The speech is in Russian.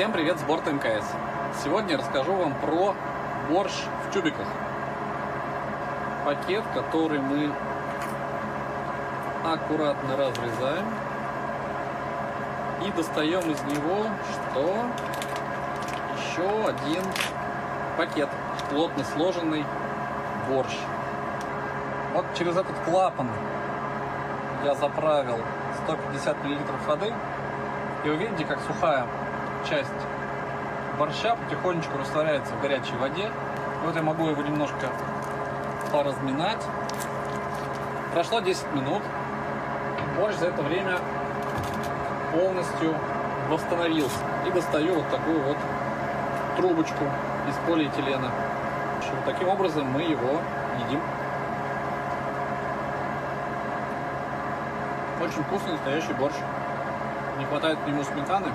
Всем привет с борта МКС. Сегодня я расскажу вам про борщ в тюбиках. Пакет, который мы аккуратно разрезаем и достаем из него еще один пакет, плотно сложенный борщ. Вот через этот клапан я заправил 150 мл воды, и вы видите, как сухая часть борща потихонечку растворяется в горячей воде. Вот я могу его немножко поразминать. Прошло 10 минут. Борщ за это время полностью восстановился. И достаю вот такую вот трубочку из полиэтилена. Таким образом мы его едим. Очень вкусный настоящий борщ. Не хватает к нему сметаны.